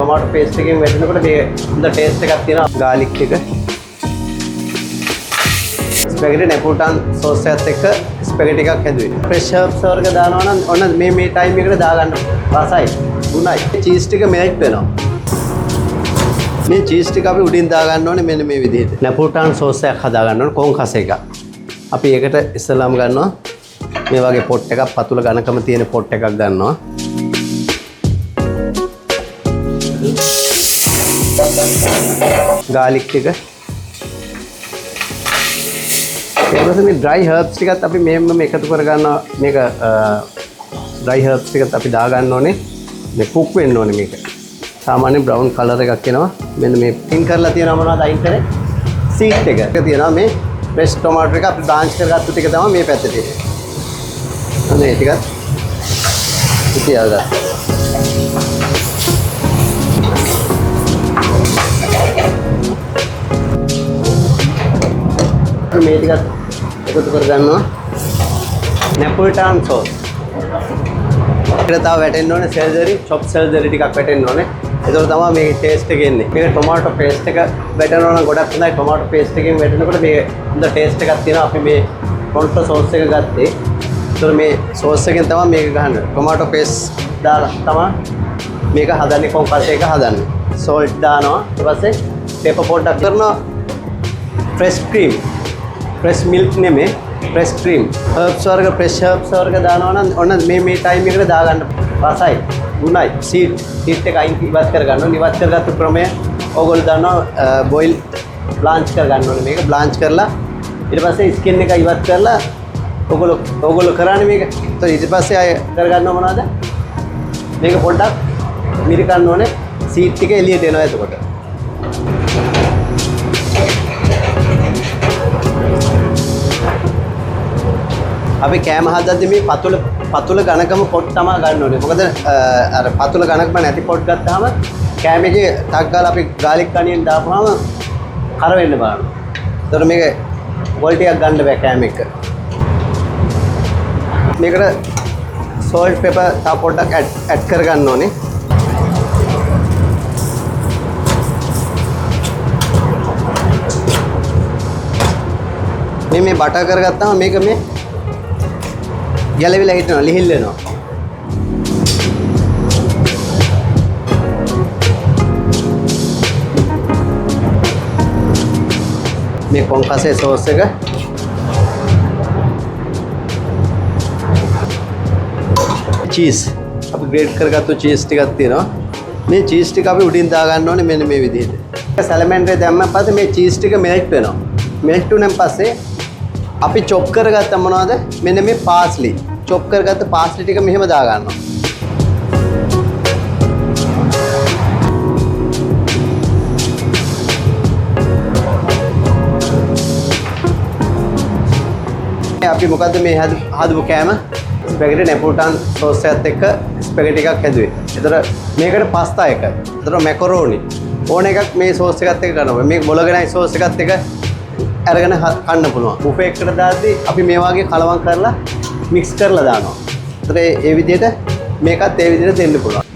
tomato paste එකකින් වැටෙනකොට මේ හොඳ taste එකක් තියෙනවා. garlic එක. spaghetti neapolitan sauce එකත් එක්ක spaghetti එකක් හැදුවේ. fresh herbs වර්ග දානවා නම් ඔන්න මේ time එකට දාගන්න. රසයි, ගුණයි. cheese ටික melt වෙනවා. මේ cheese ටික අපි උඩින් දාගන්න ඕනේ මෙන්න මේ විදිහට. neapolitan sauce එකක් හදාගන්න ඕනේ කොන් කස එක. අපි ඒකට ඉස්සලාම ගන්නවා මේ වගේ pot එකක් පතුල ඝනකම තියෙන pot එකක් ගන්නවා. garlic එක. ඊළඟට මේ dry herbs ටිකත් අපි මෙහෙම එකතු කර ගන්නවා. මේක dry herbs ටිකත් අපි දා ගන්න ඕනේ. මේ cook වෙන්න ඕනේ මේක. සාමාන්‍ය brown color එකක් එනවා. මෙන්න මේ pink කරලා තියෙනවා මොනවද අයින් කරේ? seed එක. ඒක තියෙනවා මේ fresh tomato එක අපි blanch කරගත්තු ටික තමයි මේ පැත්තේ තියෙන්නේ. අනේ ටිකත් ඉතියාගත්තා. මේ ටිකත් එකතු කර ගන්නවා. neapolitan sauce. ඒකට තව වැටෙන්න ඕනේ celery, chopped celery ටිකක් වැටෙන්න ඕනේ. ඒක තමයි මේ taste එක එන්නේ. මේක tomato paste එක වැටෙනවා නම් ගොඩක් හොඳයි. tomato paste එකෙන් වැටෙනකොට මේ හොඳ taste එකක් තියෙනවා. අපි මේ tomato sauce එක ගත්තේ. ඒතර මේ sauce එකෙන් තමයි මේක ගහන්නේ. tomato paste දාලා තමයි මේක හදන්නේ කොම්පස් එක හදන්නේ. salt දානවා. ඊට පස්සේ pepper පොඩ්ඩක් කරනවා. fresh cream. fresh milk නෙමෙයි fresh cream. herbs වර්ග fresh herbs වර්ග දානවා නම් ඔන්න මේ time එකට දාගන්න. රසයි, ගුණයි. seed එක අයින් ඉවත් කර ගන්න ඕනේ. ඉවත් කරගත්තු ක්‍රමය ඕගොල්ලෝ දන්නවා boil blanch කර ගන්න ඕනේ. මේක blanch කරලා ඊට පස්සේ skin එක ඉවත් කරලා ඕගොල්ලෝ කරන්නේ මේක. ඒත් ඊට පස්සේ ආය කරගන්නව මොනවද? මේක පොඩ්ඩක් මිරිකන්න ඕනේ. seed ටික එළියට එනවා එතකොට. අපි කෑම හදද්දී මේ පතුල ඝනකම පොට් තමයි ගන්න ඕනේ. මොකද අර පතුල ඝනකම නැති පොට් ගත්තාම කෑම එකේ ටක් ගාලා අපි garlic onion දාපුවාම කර වෙන්න බලනවා. ඒතර මේක quality එකක් ගන්න බෑ කෑම එක. මේකට salt pepper තා පොඩ්ඩක් add කර ගන්න ඕනේ. මේ බටර් කරගත්තාම මේක මේ ගැලවිලා හිටනවා ලිහිල් වෙනවා. මේ කොන්කසේ සෝස් එක චීස් අපි ග්‍රේට් කරගත්තු චීස් ටිකක් තියෙනවා. මේ චීස් ටික අපි උඩින් දා ගන්න ඕනේ මෙන්න මේ විදිහට. සැලමෙන්ඩරේ දැම්මම පස්සේ මේ චීස් ටික මෙල්ට් වෙනවා. මෙල්ට් වුණාන් පස්සේ අපි chop කරගත්ත මොනවද? මෙන්න මේ parsley. chop කරගත්ත parsley ටික මෙහෙම දා ගන්නවා. අපි මොකද්ද මේ හදපු කෑම? spaghetti neapolitan sauce එකත් එක්ක spaghetti එකක් හැදුවේ. ඒතර මේකට pasta එක. ඒතර macaroni. ඕන එකක් මේ sauce එකත් එක්ක කරනවා. මේක බොලගෙනයි sauce එකත් එක්ක අරගෙන කන්න පුළුවන්. බුෆේ එකකට දාද්දී අපි මේ වගේ කලවම් කරලා මික්ස් කරලා දානවා. ඒතර ඒ විදිහට මේකත් ඒ විදිහට දෙන්න පුළුවන්.